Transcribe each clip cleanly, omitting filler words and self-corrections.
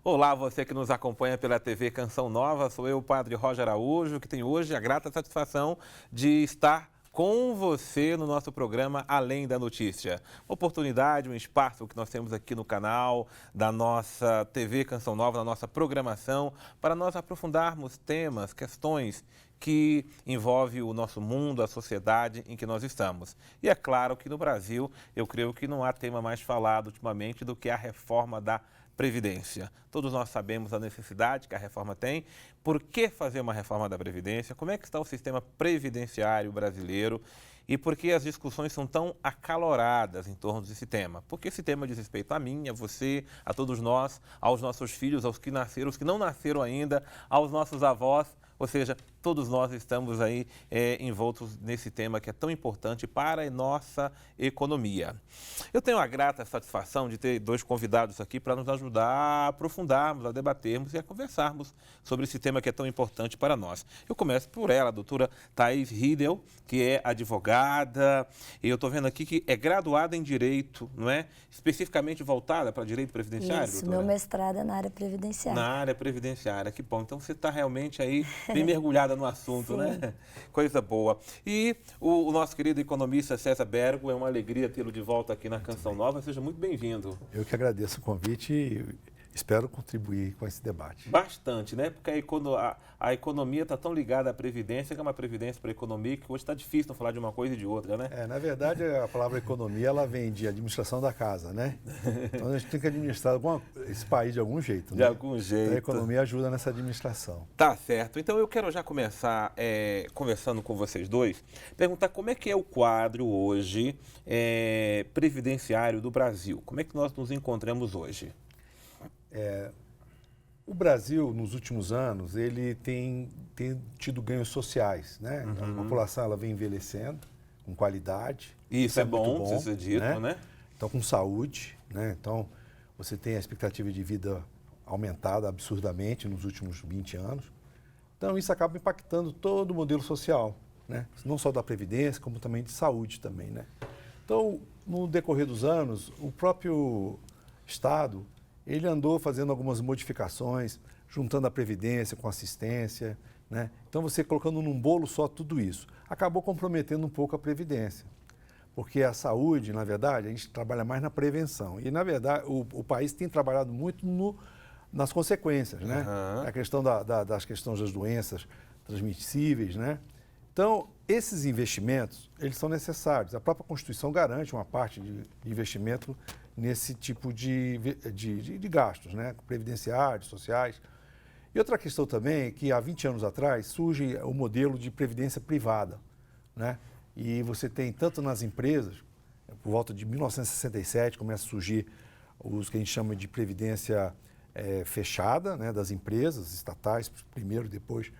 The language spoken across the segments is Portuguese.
Olá, você que nos acompanha pela TV Canção Nova, sou eu, o Padre Roger Araújo, que tenho hoje a grata satisfação de estar com você no nosso programa Além da Notícia. Uma oportunidade, um espaço que nós temos aqui no canal da nossa TV Canção Nova, na nossa programação, para nós aprofundarmos temas, questões que envolvem o nosso mundo, a sociedade em que nós estamos. E é claro que no Brasil, eu creio que não há tema mais falado ultimamente do que a reforma da Previdência. Todos nós sabemos a necessidade que a reforma tem. Por que fazer uma reforma da Previdência? Como é que está o sistema previdenciário brasileiro? E por que as discussões são tão acaloradas em torno desse tema? Porque esse tema diz respeito a mim, a você, a todos nós, aos nossos filhos, aos que nasceram, aos que não nasceram ainda, aos nossos avós. Ou seja, todos nós estamos aí envoltos nesse tema que é tão importante para a nossa economia. Eu tenho a grata satisfação de ter dois convidados aqui para nos ajudar a aprofundarmos, a debatermos e a conversarmos sobre esse tema que é tão importante para nós. Eu começo por ela, a doutora Thaís Riedel, que é advogada, e eu estou vendo aqui que é graduada em Direito, não é? Especificamente voltada para Direito Previdenciário, Isso, doutora? meu mestrado é na área previdenciária. Na área previdenciária, que bom. Então você está realmente aí bem mergulhada no assunto, né? Coisa boa. E o nosso querido economista César Bergo, é uma alegria tê-lo de volta aqui na Canção Nova. Seja muito bem-vindo. Eu que agradeço o convite e espero contribuir com esse debate. Bastante, né? Porque a economia está tão ligada à previdência, que é uma previdência para a economia, que hoje está difícil não falar de uma coisa e de outra, né? Na verdade, a palavra economia, ela vem de administração da casa, né? Então a gente tem que administrar esse país de algum jeito, né? De algum jeito. Então, a economia ajuda nessa administração. Tá certo. Então eu quero já começar conversando com vocês dois, perguntar como é que é o quadro hoje previdenciário do Brasil. Como é que nós nos encontramos hoje? O Brasil, nos últimos anos, ele tem tido ganhos sociais, né? Uhum. A população ela vem envelhecendo com qualidade. Isso é bom, muito precisa ser dito, né? Então, com saúde, né? Então, você tem a expectativa de vida aumentada absurdamente nos últimos 20 anos. Então, isso acaba impactando todo o modelo social, né? Não só da Previdência, como também de saúde também, né? Então, no decorrer dos anos, o próprio Estado, ele andou fazendo algumas modificações, juntando a Previdência com a assistência, né? Então, você colocando num bolo só tudo isso, acabou comprometendo um pouco a Previdência. Porque a saúde, na verdade, a gente trabalha mais na prevenção. E, na verdade, o país tem trabalhado muito nas consequências, né? Uhum. A questão das questões das doenças transmissíveis, né? Então, esses investimentos, eles são necessários. A própria Constituição garante uma parte de investimento nesse tipo de gastos, né? Previdenciários, sociais. E outra questão também é que há 20 anos atrás surge o modelo de previdência privada, né? E você tem tanto nas empresas, por volta de 1967 começa a surgir os que a gente chama de previdência fechada, né? Das empresas estatais, primeiro, depois...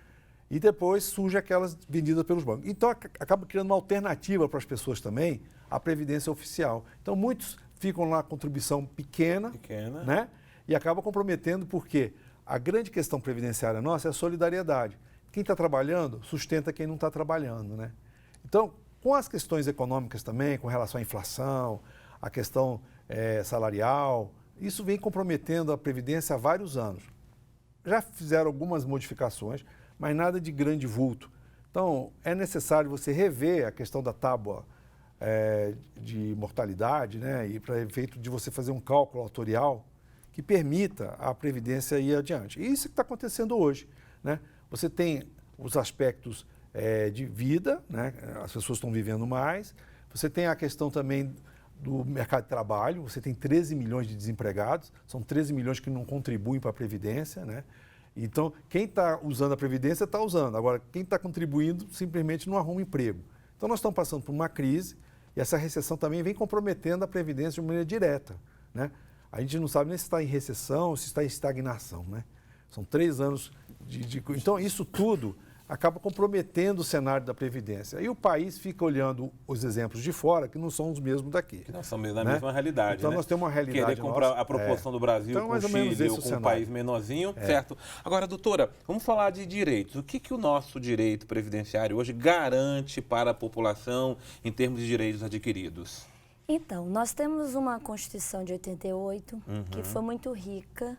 E depois surge aquelas vendidas pelos bancos. Então, acaba criando uma alternativa para as pessoas também, a previdência oficial. Então, muitos ficam lá com contribuição pequena, né? E acaba comprometendo, porque a grande questão previdenciária nossa é a solidariedade. Quem está trabalhando sustenta quem não está trabalhando, né? Então, com as questões econômicas também, com relação à inflação, a questão salarial, isso vem comprometendo a Previdência há vários anos. Já fizeram algumas modificações, mas nada de grande vulto. Então, é necessário você rever a questão da tábua de mortalidade, né? E para efeito de você fazer um cálculo autorial que permita a Previdência ir adiante. E isso que está acontecendo hoje, né? Você tem os aspectos de vida, né? As pessoas estão vivendo mais. Você tem a questão também do mercado de trabalho. Você tem 13 milhões de desempregados, são 13 milhões que não contribuem para a Previdência, né? Então, quem está usando a Previdência está usando. Agora, quem está contribuindo simplesmente não arruma emprego. Então, nós estamos passando por uma crise e essa recessão também vem comprometendo a Previdência de maneira direta, né? A gente não sabe nem se está em recessão ou se está em estagnação, né? São 3 anos Então, isso tudo acaba comprometendo o cenário da Previdência. E o país fica olhando os exemplos de fora, que não são os mesmos daqui. Que não são na mesma realidade, então, né? nós temos uma realidade Querer comprar a proporção do Brasil então, com o Chile ou com um país menorzinho, certo? Agora, doutora, vamos falar de direitos. O que o nosso direito previdenciário hoje garante para a população em termos de direitos adquiridos? Então, nós temos uma Constituição de 88, que foi muito rica.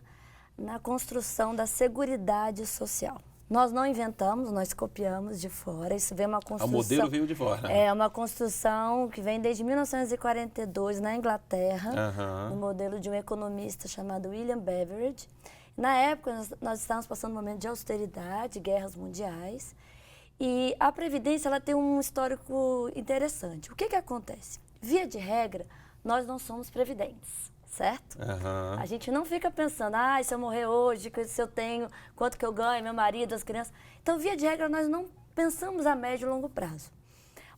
na construção da seguridade social. Nós não inventamos, nós copiamos de fora. Isso vem uma construção... O modelo veio de fora. É uma construção que vem desde 1942 na Inglaterra, no modelo de um economista chamado William Beveridge. Na época, nós estávamos passando um momento de austeridade, guerras mundiais, e a Previdência ela tem um histórico interessante. O que acontece? Via de regra, nós não somos previdentes, certo? A gente não fica pensando, se eu morrer hoje, se eu tenho, quanto que eu ganho, meu marido, as crianças. Então, via de regra, nós não pensamos a médio e longo prazo.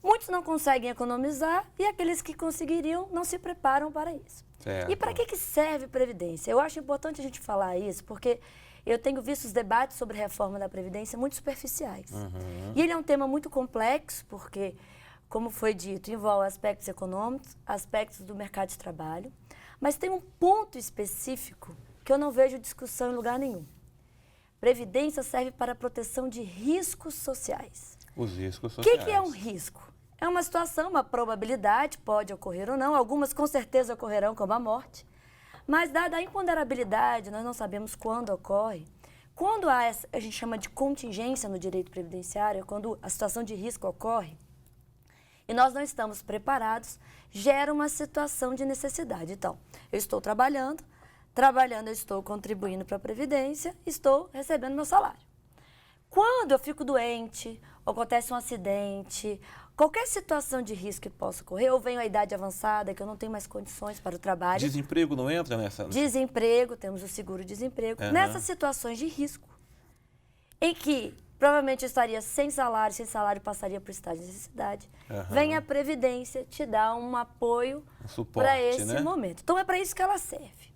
Muitos não conseguem economizar e aqueles que conseguiriam não se preparam para isso. Certo. E para que serve Previdência? Eu acho importante a gente falar isso, porque eu tenho visto os debates sobre reforma da Previdência muito superficiais. E ele é um tema muito complexo, porque, como foi dito, envolve aspectos econômicos, aspectos do mercado de trabalho, mas tem um ponto específico que eu não vejo discussão em lugar nenhum. Previdência serve para a proteção de riscos sociais. Os riscos sociais. O que é um risco? É uma situação, uma probabilidade, pode ocorrer ou não, algumas com certeza ocorrerão, como a morte, mas dada a imponderabilidade, nós não sabemos quando ocorre. Quando a gente chama de contingência no direito previdenciário, quando a situação de risco ocorre, e nós não estamos preparados, gera uma situação de necessidade. Então, eu estou trabalhando eu estou contribuindo para a Previdência, estou recebendo meu salário. Quando eu fico doente, acontece um acidente, qualquer situação de risco que possa ocorrer, ou venho à idade avançada, que eu não tenho mais condições para o trabalho. Desemprego não entra nessa? Desemprego, temos o seguro-desemprego. Nessas situações de risco, em que provavelmente eu estaria sem salário passaria por estágio de necessidade. Vem a Previdência, te dá um apoio para esse momento. Então, é para isso que ela serve.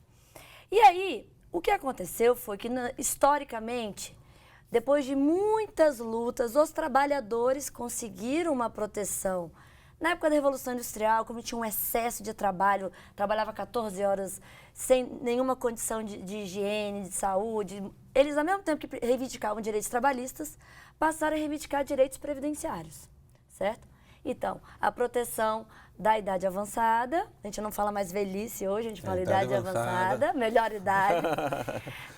E aí, o que aconteceu foi que, historicamente, depois de muitas lutas, os trabalhadores conseguiram uma proteção. Na época da Revolução Industrial, como tinha um excesso de trabalho, trabalhava 14 horas sem nenhuma condição de higiene, de saúde. Eles, ao mesmo tempo que reivindicavam direitos trabalhistas, passaram a reivindicar direitos previdenciários, certo? Então, a proteção da idade avançada, a gente não fala mais velhice hoje, a gente fala idade avançada, melhor idade.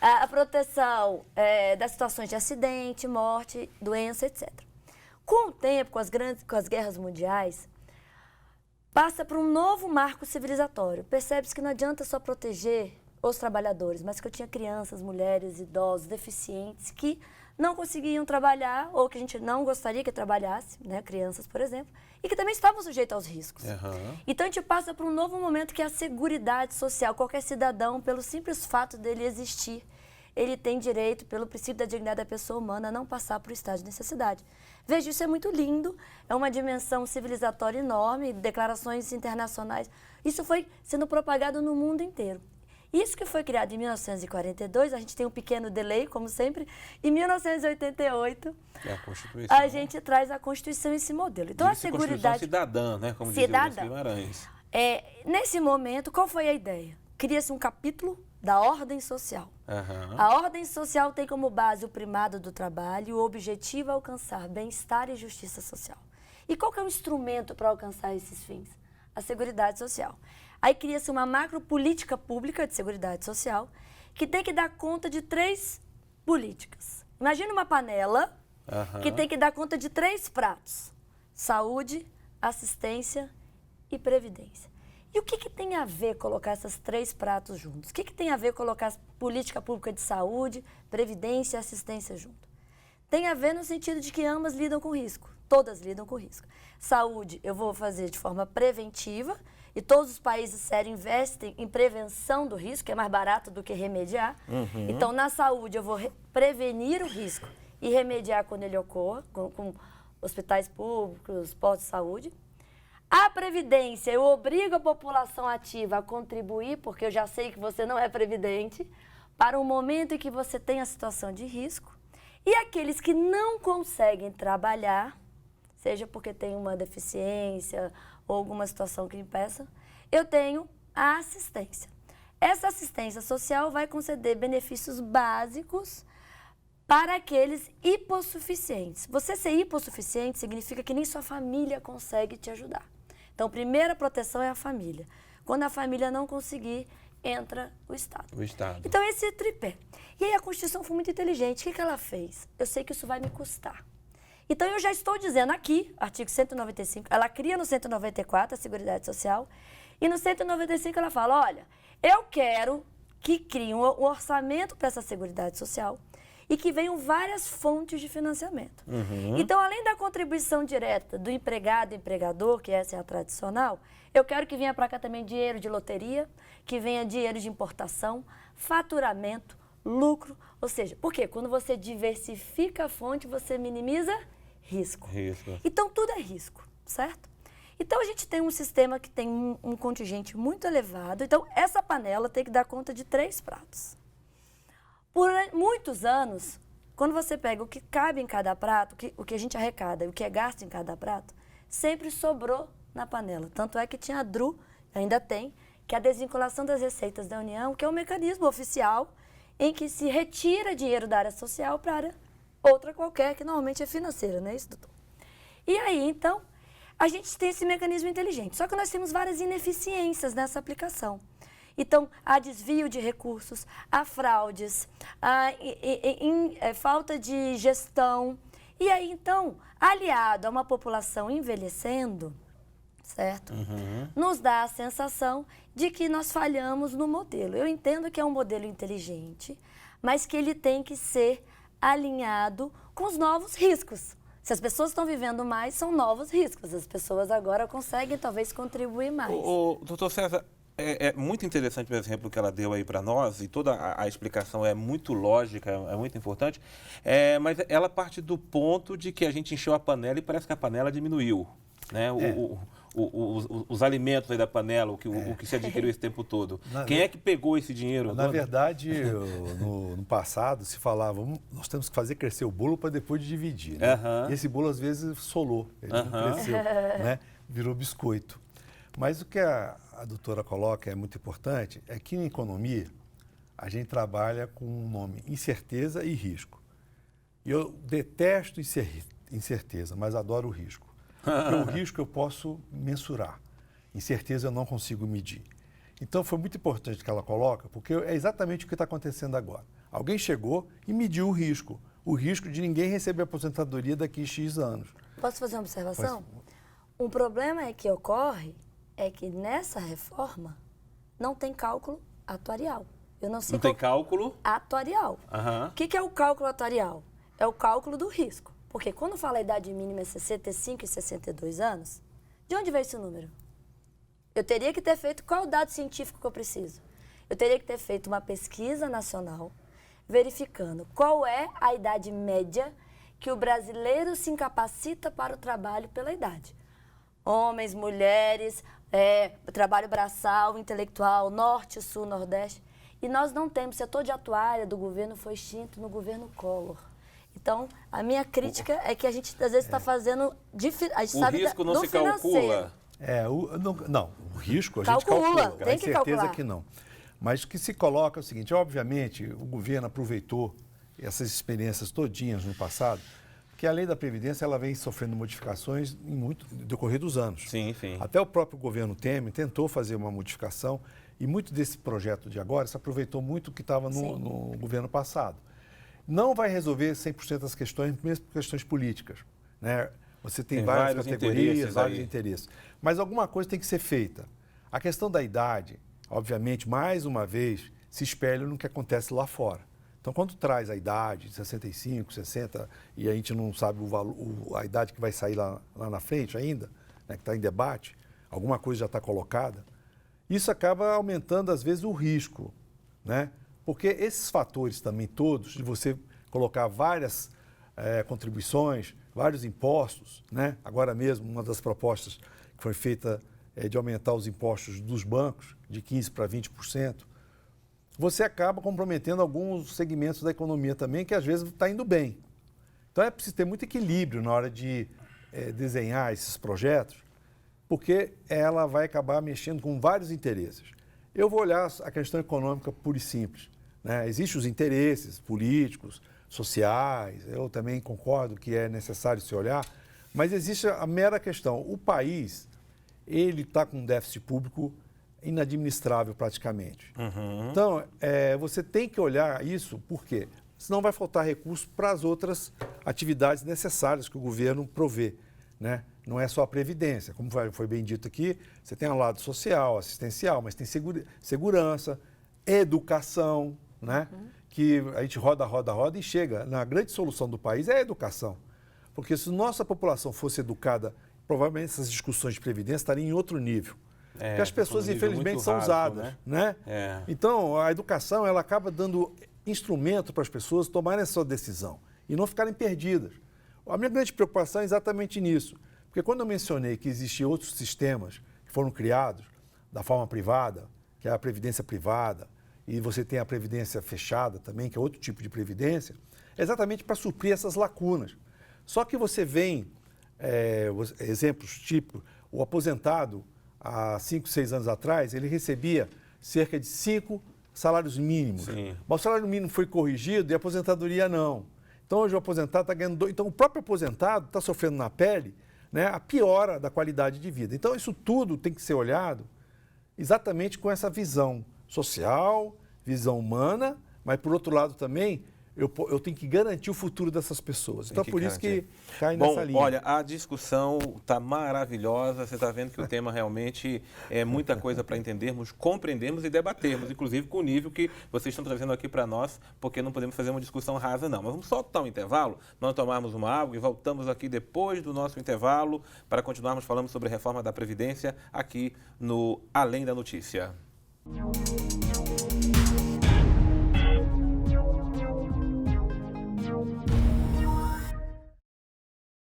A proteção das situações de acidente, morte, doença, etc. Com o tempo, com as guerras mundiais, passa por um novo marco civilizatório. Percebe-se que não adianta só proteger os trabalhadores, mas que eu tinha crianças, mulheres, idosos, deficientes, que não conseguiam trabalhar, ou que a gente não gostaria que trabalhasse, né, crianças, por exemplo, e que também estavam sujeitos aos riscos. Então, a gente passa por um novo momento que é a seguridade social. Qualquer cidadão, pelo simples fato dele existir, ele tem direito, pelo princípio da dignidade da pessoa humana, a não passar por estágio de necessidade. Veja, isso é muito lindo, é uma dimensão civilizatória enorme, declarações internacionais. Isso foi sendo propagado no mundo inteiro. Isso que foi criado em 1942, a gente tem um pequeno delay, como sempre. Em 1988, a gente traz a Constituição esse modelo. Então, a seguridade cidadã, né? Como dizia o Guimarães. Nesse momento, qual foi a ideia? Cria-se um capítulo da ordem social. A ordem social tem como base o primado do trabalho e o objetivo é alcançar bem-estar e justiça social. E qual que é o instrumento para alcançar esses fins? A Seguridade Social. Aí cria-se uma macropolítica pública de seguridade social que tem que dar conta de 3 políticas. Imagina uma panela que tem que dar conta de 3 pratos: saúde, assistência e previdência. E o que tem a ver colocar esses 3 pratos juntos? O que tem a ver colocar política pública de saúde, previdência e assistência junto? Tem a ver no sentido de que ambas lidam com risco, todas lidam com risco. Saúde eu vou fazer de forma preventiva, e todos os países sérios investem em prevenção do risco, que é mais barato do que remediar. Então, na saúde, eu vou prevenir o risco e remediar quando ele ocorra, com hospitais públicos, postos de saúde. A previdência, eu obrigo a população ativa a contribuir, porque eu já sei que você não é previdente, para o momento em que você tem a situação de risco. E aqueles que não conseguem trabalhar, seja porque tem uma deficiência ou alguma situação que impeça, eu tenho a assistência. Essa assistência social vai conceder benefícios básicos para aqueles hipossuficientes. Você ser hipossuficiente significa que nem sua família consegue te ajudar. Então, a primeira proteção é a família. Quando a família não conseguir, entra o Estado. O Estado. Então, esse tripé. E aí a Constituição foi muito inteligente. O que ela fez? Eu sei que isso vai me custar. Então, eu já estou dizendo aqui, artigo 195, ela cria no 194 a Seguridade Social, e no 195 ela fala, olha, eu quero que crie um orçamento para essa Seguridade Social e que venham várias fontes de financiamento. Então, além da contribuição direta do empregado e empregador, que essa é a tradicional, eu quero que venha para cá também dinheiro de loteria, que venha dinheiro de importação, faturamento, lucro, ou seja, porque quando você diversifica a fonte, você minimiza risco. Então, tudo é risco, certo? Então, a gente tem um sistema que tem um contingente muito elevado. Então, essa panela tem que dar conta de 3 pratos. Por muitos anos, quando você pega o que cabe em cada prato, o que a gente arrecada e o que é gasto em cada prato, sempre sobrou na panela. Tanto é que tinha a DRU, ainda tem, que é a desvinculação das receitas da União, que é um mecanismo oficial em que se retira dinheiro da área social para a área outra qualquer, que normalmente é financeira, não é isso, doutor? E aí, então, a gente tem esse mecanismo inteligente. Só que nós temos várias ineficiências nessa aplicação. Então, há desvio de recursos, há fraudes, há falta de gestão. E aí, então, aliado a uma população envelhecendo, certo? Nos dá a sensação de que nós falhamos no modelo. Eu entendo que é um modelo inteligente, mas que ele tem que ser alinhado com os novos riscos. Se as pessoas estão vivendo mais, são novos riscos. As pessoas agora conseguem, talvez, contribuir mais. Doutor César, é muito interessante o exemplo que ela deu aí para nós, e toda a explicação é muito lógica, é muito importante, mas ela parte do ponto de que a gente encheu a panela e parece que a panela diminuiu, né? Os alimentos aí da panela, o que se adquiriu esse tempo todo. Quem é que pegou esse dinheiro? Na verdade, no passado se falava, nós temos que fazer crescer o bolo para depois de dividir. Né? E esse bolo às vezes solou, ele não cresceu, né? Virou biscoito. Mas o que a doutora coloca é muito importante, é que na economia a gente trabalha com um nome incerteza e risco. E eu detesto incerteza, mas adoro o risco. Porque o risco eu posso mensurar, incerteza eu não consigo medir. Então foi muito importante que ela coloca, porque é exatamente o que está acontecendo agora. Alguém chegou e mediu o risco de ninguém receber aposentadoria daqui a X anos. Posso fazer uma observação? Um problema que ocorre é que nessa reforma não tem cálculo atuarial. Eu não sei. Não tem cálculo? Atuarial. O que é o cálculo atuarial? É o cálculo do risco. Porque quando fala a idade mínima é 65 e 62 anos, de onde veio esse número? Eu teria que ter feito qual o dado científico que eu preciso? Eu teria que ter feito uma pesquisa nacional verificando qual é a idade média que o brasileiro se incapacita para o trabalho pela idade. Homens, mulheres, trabalho braçal, intelectual, norte, sul, nordeste. E nós não temos. O setor de atuária do governo foi extinto no governo Collor. Então, a minha crítica é que a gente, às vezes, está fazendo... A gente sabe risco não se calcula? O risco a gente calcula. Tem que calcular. Certeza que não. Mas o que se coloca é o seguinte, obviamente, o governo aproveitou essas experiências todinhas no passado, que a lei da Previdência ela vem sofrendo modificações no decorrer dos anos. Sim, sim. Até o próprio governo Temer tentou fazer uma modificação e muito desse projeto de agora se aproveitou muito do que estava no governo passado. Não vai resolver 100% das questões, mesmo por questões políticas. Né? Você tem várias categorias, vários interesses. Mas alguma coisa tem que ser feita. A questão da idade, obviamente, mais uma vez, se espelha no que acontece lá fora. Então, quando traz a idade de 65, 60, e a gente não sabe a idade que vai sair lá na frente ainda, né, que está em debate, alguma coisa já está colocada, isso acaba aumentando, às vezes, o risco, né? Porque esses fatores também todos, de você colocar várias contribuições, vários impostos, né? Agora mesmo, uma das propostas que foi feita é de aumentar os impostos dos bancos de 15% para 20%, você acaba comprometendo alguns segmentos da economia também, que às vezes está indo bem. Então é preciso ter muito equilíbrio na hora de desenhar esses projetos, porque ela vai acabar mexendo com vários interesses. Eu vou olhar a questão econômica pura e simples. Né? Existem os interesses políticos, sociais, eu também concordo que é necessário se olhar, mas existe a mera questão. O país, ele está com um déficit público inadministrável praticamente. Então, você tem que olhar isso, por quê? Senão vai faltar recurso para as outras atividades necessárias que o governo provê, né? Não é só a Previdência, como foi bem dito aqui, você tem o lado social, assistencial, mas tem segurança, educação, né? Que a gente roda e chega. Na grande solução do país é a educação. Porque se nossa população fosse educada, provavelmente essas discussões de Previdência estariam em outro nível. Porque as pessoas, infelizmente, são usadas, né? Então, a educação, ela acaba dando instrumento para as pessoas tomarem essa decisão e não ficarem perdidas. A minha grande preocupação é exatamente nisso. Porque quando eu mencionei que existiam outros sistemas que foram criados da forma privada, que é a previdência privada, e você tem a previdência fechada também, que é outro tipo de previdência, é exatamente para suprir essas lacunas. Só que você vem, exemplos tipo, o aposentado, há 5, 6 anos atrás, ele recebia cerca de 5 salários mínimos. Sim. Mas o salário mínimo foi corrigido e a aposentadoria não. Então, hoje o aposentado está ganhando 2. Então, o próprio aposentado está sofrendo na pele, né, a piora da qualidade de vida. Então, isso tudo tem que ser olhado exatamente com essa visão social, visão humana, mas, por outro lado, também, eu tenho que garantir o futuro dessas pessoas. Então, por isso que cai nessa linha. Olha, a discussão está maravilhosa. Você está vendo que o tema realmente é muita coisa para entendermos, compreendermos e debatermos, inclusive com o nível que vocês estão trazendo aqui para nós, porque não podemos fazer uma discussão rasa, não. Mas vamos só dar um intervalo, nós tomarmos uma água e voltamos aqui depois do nosso intervalo para continuarmos falando sobre a reforma da Previdência aqui no Além da Notícia.